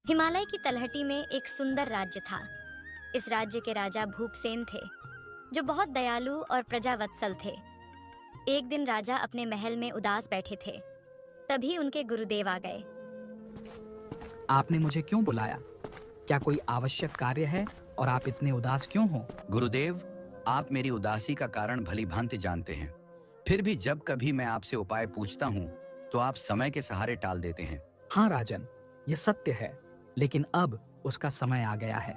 हिमालय की तलहटी में एक सुंदर राज्य था। इस राज्य के राजा भूपसेन थे, जो बहुत दयालु और प्रजावत्सल थे। एक दिन राजा अपने महल में उदास बैठे थे, तभी उनके गुरुदेव आ गए। आपने मुझे क्यों बुलाया? क्या कोई आवश्यक कार्य है और आप इतने उदास क्यों हो? गुरुदेव, आप मेरी उदासी का कारण भली भांति जानते हैं। फिर भी जब कभी मैं आपसे उपाय पूछता हूँ, तो आप समय के सहारे टाल देते हैं। हाँ राजन, यह सत्य है, लेकिन अब उसका समय आ गया है।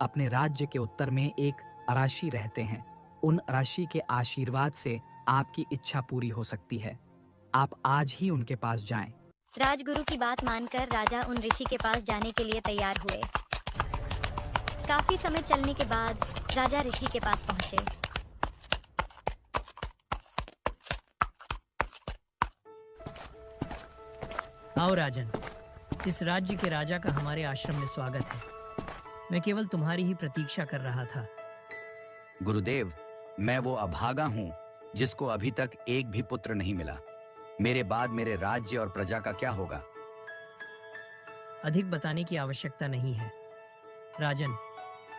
अपने राज्य के उत्तर में एक अराशी रहते हैं। उन अराशी के आशीर्वाद से आपकी इच्छा पूरी हो सकती है। आप आज ही उनके पास जाएं। राजगुरु की बात मानकर राजा उन ऋषि के पास जाने के लिए तैयार हुए। काफी समय चलने के बाद राजा ऋषि के पास पहुंचे। आओ राजन, इस राज्य के राजा का हमारे आश्रम में स्वागत है। मैं केवल तुम्हारी ही प्रतीक्षा कर रहा था। गुरुदेव, मैं वो अभागा हूँ जिसको अभी तक एक भी पुत्र नहीं मिला। मेरे बाद मेरे राज्य और प्रजा का क्या होगा? अधिक बताने की आवश्यकता नहीं है। राजन,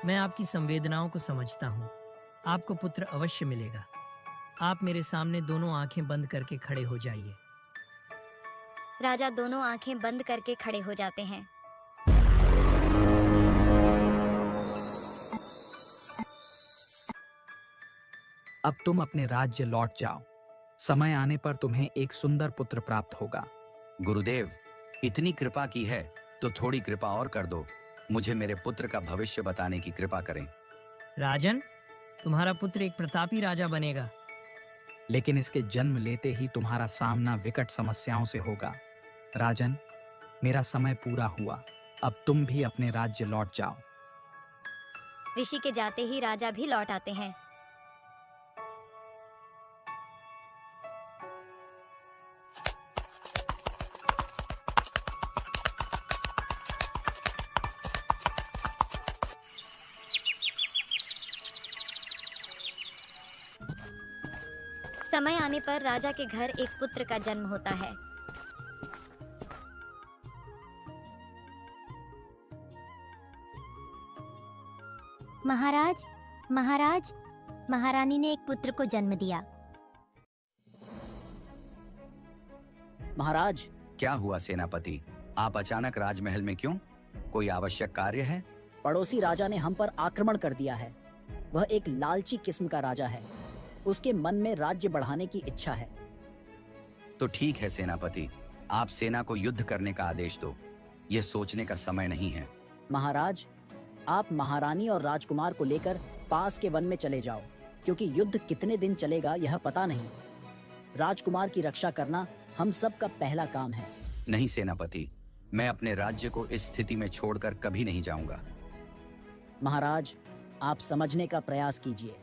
मैं आपकी संवेदनाओं को समझता हूँ। आपको पुत्र अवश्य मिलेगा। आप मेरे सामने दोनों आंखें बंद करके खड़े हो जाइए। राजा दोनों आंखें बंद करके खड़े हो जाते हैं। अब तुम अपने राज्य लौट जाओ। समय आने पर तुम्हें एक सुंदर पुत्र प्राप्त होगा। गुरुदेव, इतनी कृपा की है तो थोड़ी कृपा और कर दो। मुझे मेरे पुत्र का भविष्य बताने की कृपा करें। राजन, तुम्हारा पुत्र एक प्रतापी राजा बनेगा। लेकिन इसके जन्म लेते ही तुम्हारा सामना विकट समस्याओं से होगा। राजन, मेरा समय पूरा हुआ। अब तुम भी अपने राज्य लौट जाओ। ऋषि के जाते ही राजा भी लौट आते हैं। समय आने पर राजा के घर एक पुत्र का जन्म होता है। महाराज, महाराज, महारानी ने एक पुत्र को जन्म दिया। महाराज, क्या हुआ सेनापति? आप अचानक राजमहल में क्यों? कोई आवश्यक कार्य है? पड़ोसी राजा ने हम पर आक्रमण कर दिया है। वह एक लालची किस्म का राजा है। उसके मन में राज्य बढ़ाने की इच्छा है। तो ठीक है सेनापति, आप सेना को युद्ध करने का आदेश दो। यह सोचने का समय नहीं है। महाराज, आप महारानी और राजकुमार को लेकर पास के वन में चले जाओ, क्योंकि युद्ध कितने दिन चलेगा यह पता नहीं। राजकुमार की रक्षा करना हम सब का पहला काम है। नहीं सेनापति, मैं अपने राज्य को इस स्थिति में छोड़कर कभी नहीं जाऊंगा। महाराज, आप समझने का प्रयास कीजिए।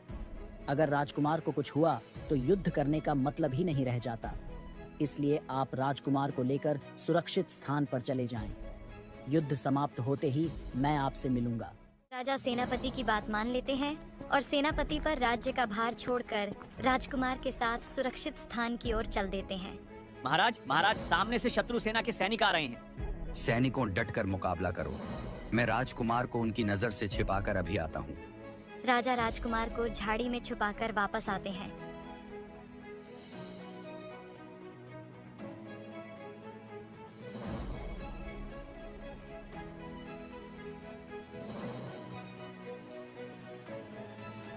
अगर राजकुमार को कुछ हुआ तो युद्ध करने का मतलब ही नहीं रह जाता। इसलिए आप राजकुमार को लेकर सुरक्षित स्थान पर चले जाएं। युद्ध समाप्त होते ही मैं आपसे मिलूंगा। राजा सेनापति की बात मान लेते हैं और सेनापति पर राज्य का भार छोड़कर राजकुमार के साथ सुरक्षित स्थान की ओर चल देते हैं। महाराज, सामने से शत्रु सेना के सैनिक आ रहे हैं। सैनिकों, डटकर मुकाबला करो। मैं राजकुमार को उनकी नजर से छिपाकर अभी आता हूँ। राजा राजकुमार को झाड़ी में छुपाकर वापस आते हैं।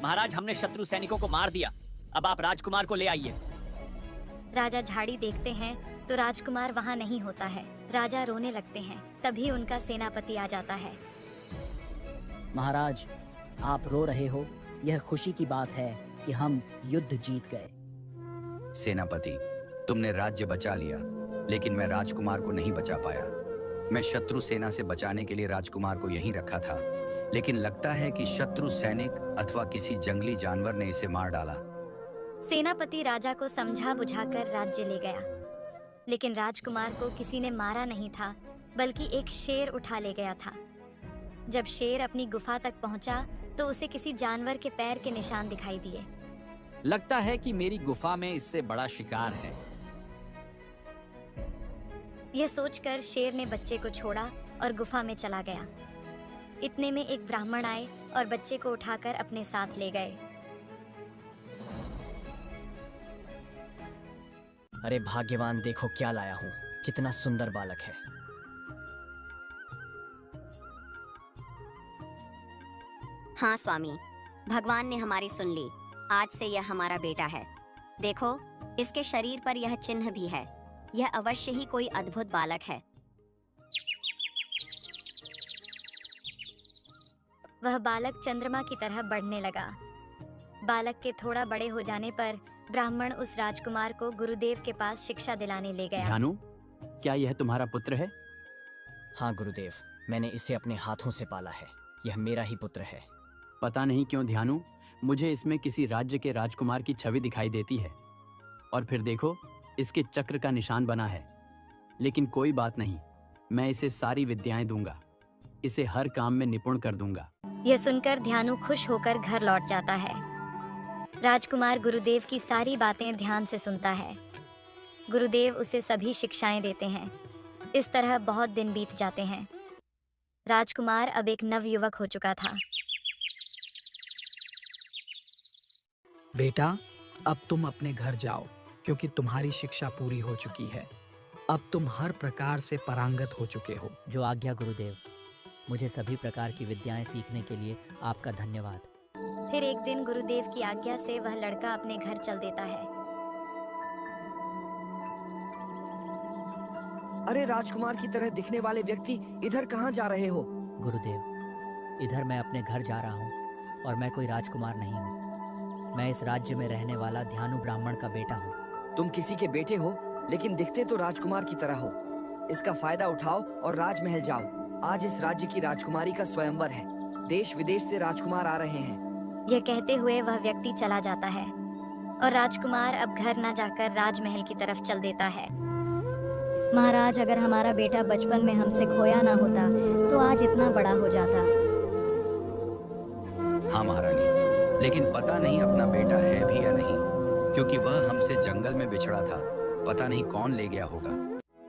महाराज, हमने शत्रु सैनिकों को मार दिया। अब आप राजकुमार को ले आइए। राजा झाड़ी देखते हैं तो राजकुमार वहां नहीं होता है। राजा रोने लगते हैं। तभी उनका सेनापति आ जाता है। महाराज, आप रो रहे हो, यह खुशी की बात है कि हम युद्ध जीत गए। सेनापति, तुमने राज्य बचा लिया, लेकिन मैं राजकुमार को नहीं बचा पाया। मैं शत्रु सेना से बचाने के लिए राजकुमार को यहीं रखा था, लेकिन लगता है कि शत्रु सैनिक अथवा किसी जंगली जानवर ने इसे मार डाला। सेनापति राजा को समझा बुझाकर राज्य ले गया, लेकिन राजकुमार को किसी ने मारा नहीं था, बल्कि एक शेर उठा ले गया था। जब शेर अपनी गुफा तक पहुंचा तो उसे किसी जानवर के पैर के निशान दिखाई दिए। लगता है कि मेरी गुफा में इससे बड़ा शिकार है। यह सोचकर शेर ने बच्चे को छोड़ा और गुफा में चला गया। इतने में एक ब्राह्मण आए और बच्चे को उठाकर अपने साथ ले गए। अरे भाग्यवान, देखो क्या लाया हूँ, कितना सुंदर बालक है। हाँ स्वामी, भगवान ने हमारी सुन ली। आज से यह हमारा बेटा है। देखो, इसके शरीर पर यह चिन्ह भी है। यह अवश्य ही कोई अद्भुत बालक है। वह बालक चंद्रमा की तरह बढ़ने लगा। बालक के थोड़ा बड़े हो जाने पर ब्राह्मण उस राजकुमार को गुरुदेव के पास शिक्षा दिलाने ले गया। ध्यानु, क्या यह तुम्हारा पुत्र है? हाँ गुरुदेव, मैंने इसे अपने हाथों से पाला है। यह मेरा ही पुत्र है। पता नहीं क्यों ध्यानु, मुझे इसमें किसी राज्य के राजकुमार की छवि दिखाई देती है। और फिर देखो, इसके चक्र का निशान बना है। लेकिन कोई बात नहीं, मैं इसे सारी विद्याएं दूंगा। इसे हर काम में निपुण कर दूंगा। यह सुनकर ध्यानु खुश होकर घर लौट जाता है। राजकुमार गुरुदेव की सारी बातें ध्यान से सुनता है। गुरुदेव उसे सभी शिक्षाएं देते हैं। इस तरह बहुत दिन बीत जाते हैं। राजकुमार अब एक नवयुवक हो चुका था। बेटा, अब तुम अपने घर जाओ, क्योंकि तुम्हारी शिक्षा पूरी हो चुकी है। अब तुम हर प्रकार से पारंगत हो चुके हो। जो आज्ञा गुरुदेव। मुझे सभी प्रकार की विद्याएं सीखने के लिए आपका धन्यवाद। फिर एक दिन गुरुदेव की आज्ञा से वह लड़का अपने घर चल देता है। अरे राजकुमार की तरह दिखने वाले व्यक्ति इधर कहाँ जा रहे हो? गुरुदेव, इधर मैं अपने घर जा रहा हूँ और मैं कोई राजकुमार नहीं हूँ। मैं इस राज्य में रहने वाला ध्यानु ब्राह्मण का बेटा हूँ। तुम किसी के बेटे हो, लेकिन दिखते तो राजकुमार की तरह हो। इसका फायदा उठाओ और राजमहल जाओ। आज इस राज्य की राजकुमारी का स्वयंवर है। देश विदेश से राजकुमार आ रहे हैं। यह कहते हुए वह व्यक्ति चला जाता है और राजकुमार अब घर न जाकर राजमहल की तरफ चल देता है। महाराज, अगर हमारा बेटा बचपन में हमसे खोया ना होता तो आज इतना बड़ा हो जाता। हाँ महारानी, लेकिन पता नहीं अपना बेटा है भी या नहीं, क्योंकि वह हमसे जंगल में बिछड़ा था। पता नहीं कौन ले गया होगा।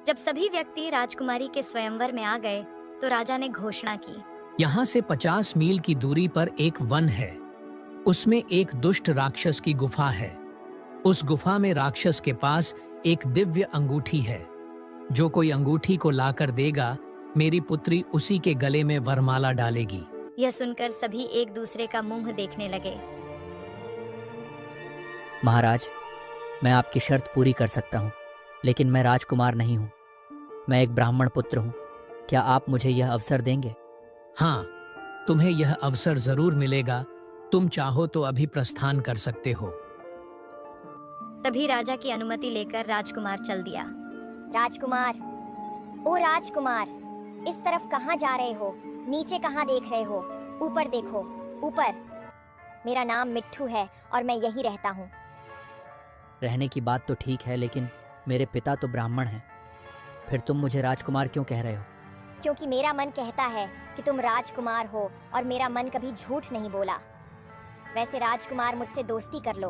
जब सभी व्यक्ति राजकुमारी के स्वयंवर में आ गए तो राजा ने घोषणा की, यहाँ से 50 मील की दूरी पर एक वन है। उसमें एक दुष्ट राक्षस की गुफा है। उस गुफा में राक्षस के पास एक दिव्य अंगूठी है। जो कोई अंगूठी को लाकर देगा, मेरी पुत्री उसी के गले में वरमाला डालेगी। यह सुनकर सभी एक दूसरे का मुंह देखने लगे। महाराज, मैं आपकी शर्त पूरी कर सकता हूँ, लेकिन मैं राजकुमार नहीं हूँ। मैं एक ब्राह्मण पुत्र हूँ। क्या आप मुझे यह अवसर देंगे? हाँ, तुम्हें यह अवसर जरूर मिलेगा। तुम चाहो तो अभी प्रस्थान कर सकते हो। तभी राजा की अनुमति लेकर राजकुमार चल दिया। राजकुमार, ओ राजकुमार, इस तरफ कहाँ जा रहे हो? नीचे कहाँ देख रहे हो? ऊपर देखो, ऊपर। मेरा नाम मिट्ठू है और मैं यही रहता हूँ। रहने की बात तो ठीक है, लेकिन मेरे पिता तो ब्राह्मण हैं। फिर तुम मुझे राजकुमार क्यों कह रहे हो? क्योंकि मेरा मन कहता है कि तुम राजकुमार हो और मेरा मन कभी झूठ नहीं बोला। वैसे राजकुमार, मुझसे दोस्ती कर लो,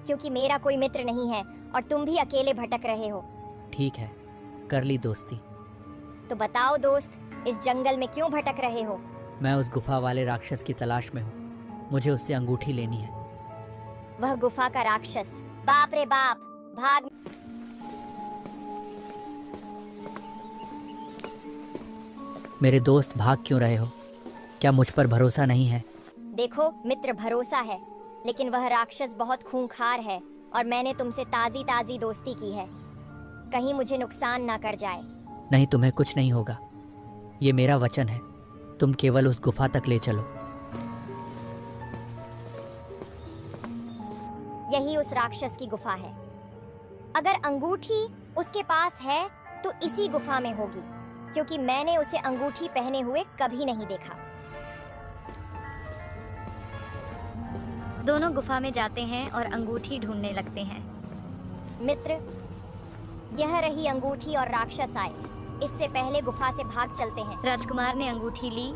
क्योंकि मेरा कोई मित्र नहीं है और तुम भी अकेले भटक रहे हो। ठीक है, कर ली दोस्ती। तो बताओ दोस्त, इस जंगल में क्यों भटक रहे हो? मैं उस गुफा वाले राक्षस की तलाश में हूँ। मुझे उससे अंगूठी लेनी है। वह गुफा का राक्षस? बाप रे बाप, भाग। मेरे दोस्त, भाग क्यों रहे हो? क्या मुझ पर भरोसा नहीं है? देखो मित्र, भरोसा है, लेकिन वह राक्षस बहुत खूंखार है और मैंने तुमसे ताजी ताजी दोस्ती की है। कहीं मुझे नुकसान ना कर जाए। नहीं, तुम्हें कुछ नहीं होगा। ये मेरा वचन है। तुम केवल उस गुफा तक ले चलो। यही उस राक्षस की गुफा है। अगर अंगूठी उसके पास है तो इसी गुफा में होगी, क्योंकि मैंने उसे अंगूठी पहने हुए कभी नहीं देखा। दोनों गुफा में जाते हैं और अंगूठी ढूंढने लगते हैं। मित्र, यह रही अंगूठी और राक्षस आए। इससे पहले गुफा से भाग चलते हैं। राजकुमार ने अंगूठी ली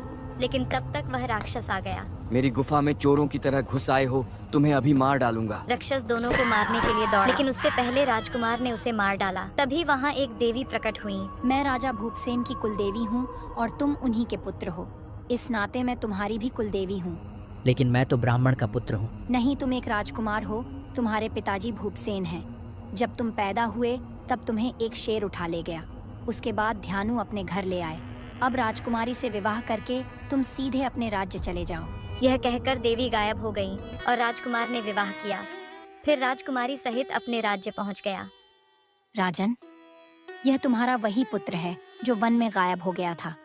लेकिन तब तक वह राक्षस आ गया। मेरी गुफा में चोरों की तरह घुस आए हो, तुम्हें अभी मार डालूंगा। राक्षस दोनों को मारने के लिए दौड़ा, लेकिन उससे पहले राजकुमार ने उसे मार डाला। तभी वहाँ एक देवी प्रकट हुई। मैं राजा भूपसेन की कुलदेवी हूँ और तुम उन्हीं के पुत्र हो। इस नाते मैं तुम्हारी भी कुलदेवी हूँ। लेकिन मैं तो ब्राह्मण का पुत्र हूँ। नहीं, तुम एक राजकुमार हो। तुम्हारे पिताजी भूपसेन हैं। जब तुम पैदा हुए तब तुम्हें एक शेर उठा ले गया। उसके बाद ध्यानु अपने घर ले आए। अब राजकुमारी से विवाह करके तुम सीधे अपने राज्य चले जाओ। यह कहकर देवी गायब हो गई और राजकुमार ने विवाह किया। फिर राजकुमारी सहित अपने राज्य पहुंच गया। राजन, यह तुम्हारा वही पुत्र है जो वन में गायब हो गया था।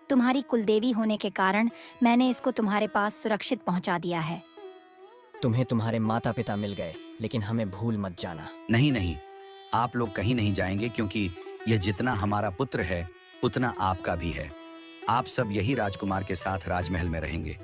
तुम्हारी कुलदेवी होने के कारण मैंने इसको तुम्हारे पास सुरक्षित पहुंचा दिया है। तुम्हें तुम्हारे माता पिता मिल गए, लेकिन हमें भूल मत जाना। नहीं नहीं, आप लोग कहीं नहीं जाएंगे, क्योंकि यह जितना हमारा पुत्र है उतना आपका भी है। आप सब यही राजकुमार के साथ राजमहल में रहेंगे।